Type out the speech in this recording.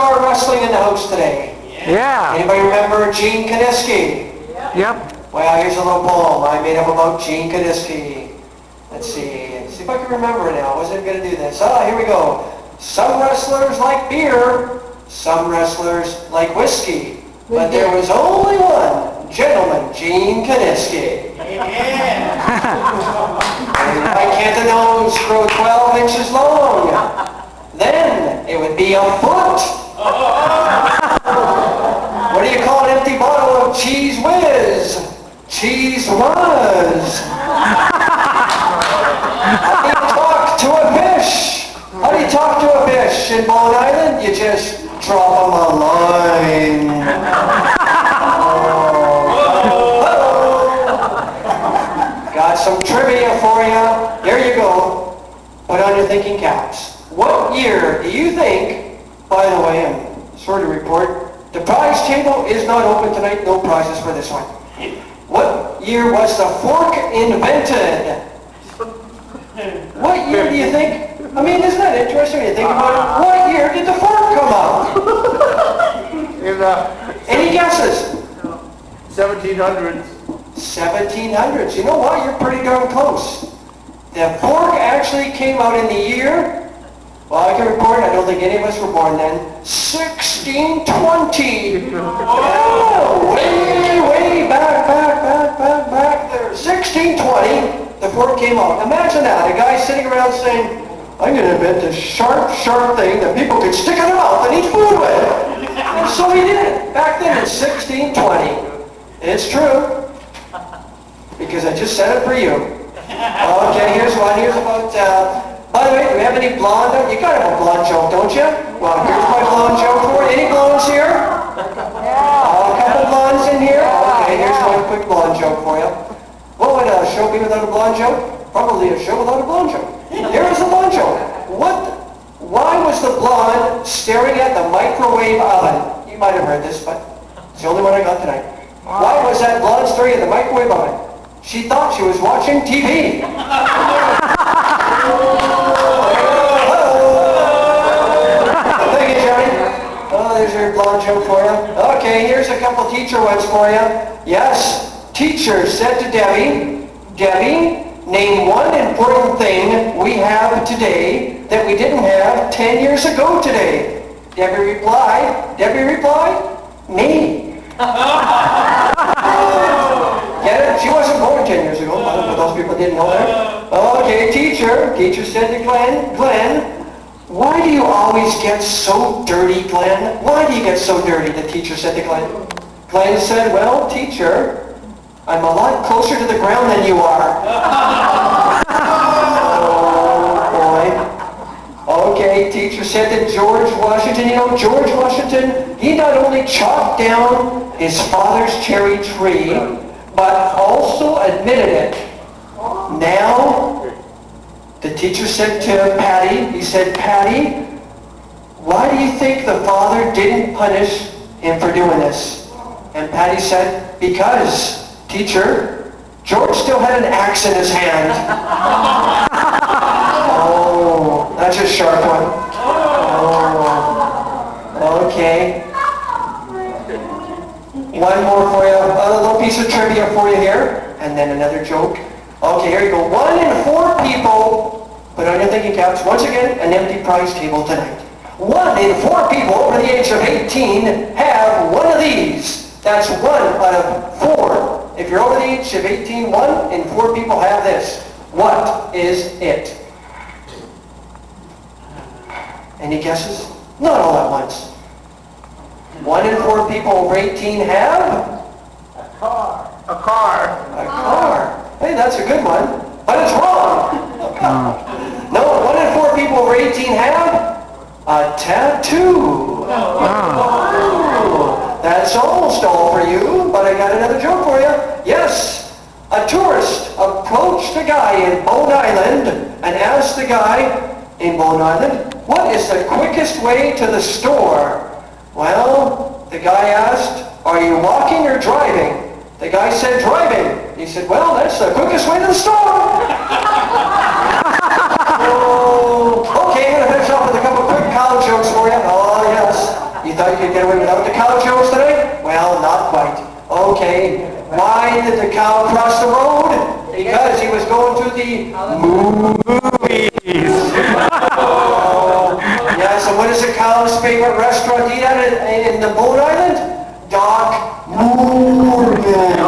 all-star wrestling in the house today? Yeah. Anybody remember Gene Kaniski? Yep. Well, here's a little poem I made up about Gene Kaniski. Let's see if I can remember it now. I wasn't going to do this. Here we go. Some wrestlers like beer, some wrestlers like whiskey, but there was only one gentleman, Gene Kaniski. Why can't the nose grow 12 inches long? Then it would be a foot. What do you call an empty bottle of Cheese Whiz? Cheese Whiz. How do you talk to a fish? How do you talk to a fish in Bowen Island? You just drop them a line. Got some trivia for you. There you go. Put on your thinking caps. What year do you think, by the way, I'm sorry to report, the prize table is not open tonight. No prizes for this one. What year was the fork invented? What year do you think? I mean, isn't that interesting when you think about it? What year did the fork come out? Any guesses? 1700s. 1700s. You know what? You're pretty darn close. The fork actually came out in the year, well, I can report, I don't think any of us were born then, 1620. Oh, way back there. 1620, the fork came out. Imagine that, a guy sitting around saying, I'm going to invent this sharp thing that people could stick in their mouth and eat food with. And so he did it. Back then in 1620. It's true. Because I just said it for you. Okay, here's one. Here's about, by the way, do we have any blonde? You gotta have a blonde joke, don't you? Well, here's my blonde joke for you. Any blondes here? A couple blondes in here? Okay, here's my quick blonde joke for you. What would a show be without a blonde joke? Probably a show without a blonde joke. Here is a blonde joke. Why was the blonde staring at the microwave oven? You might have heard this, but it's the only one I got tonight. Why was that blonde staring at the microwave oven? She thought she was watching TV. Thank you, Johnny. Oh, there's your blonde joke for you. Okay, here's a couple teacher ones for you. Yes, teacher said to Debbie, name one important thing we have today that we didn't have 10 years ago today. Debbie replied, me. Get it? She wasn't born 10 years ago, but those people didn't know that. Okay, teacher said to Glenn, why do you always get so dirty, Glenn? Why do you get so dirty? The teacher said to Glenn. Glenn said, well, teacher, I'm a lot closer to the ground than you are. Oh, boy. Okay, teacher said to George Washington, you know, George Washington, he not only chopped down his father's cherry tree, but also admitted it. Now, the teacher said to Patty, he said, Patty, why do you think the father didn't punish him for doing this? And Patty said, because, teacher, George still had an axe in his hand. Oh, that's a sharp one. Oh, okay. One more for you, a little piece of trivia for you here, and then another joke. Okay, here you go. 1 in 4 people, put on your thinking caps, once again, an empty prize table tonight. 1 in 4 people over the age of 18 have one of these. That's 1 out of 4. If you're over the age of 18, 1 in 4 people have this. What is it? Any guesses? Not all at once. 1 in 4 people over 18 have? A car. Hey, that's a good one. But it's wrong. No, 1 in 4 people over 18 have a tattoo. That's almost all for you, but I got another joke for you. Yes, a tourist approached a guy in Bowen Island and asked the guy in Bowen Island, what is the quickest way to the store? Well, the guy asked, are you walking or driving? The guy said, driving. He said, well, that's the quickest way to the store. Okay, I'm going to finish off with a couple quick college jokes for you. Oh, yes. You thought you could get away without the cow jokes today? Well, not quite. Okay. Why did the cow cross the road? Because he was going to the movies. Oh, yes, and what is the cow's favorite restaurant to eat at in the Bowen Island? Doc Moorman.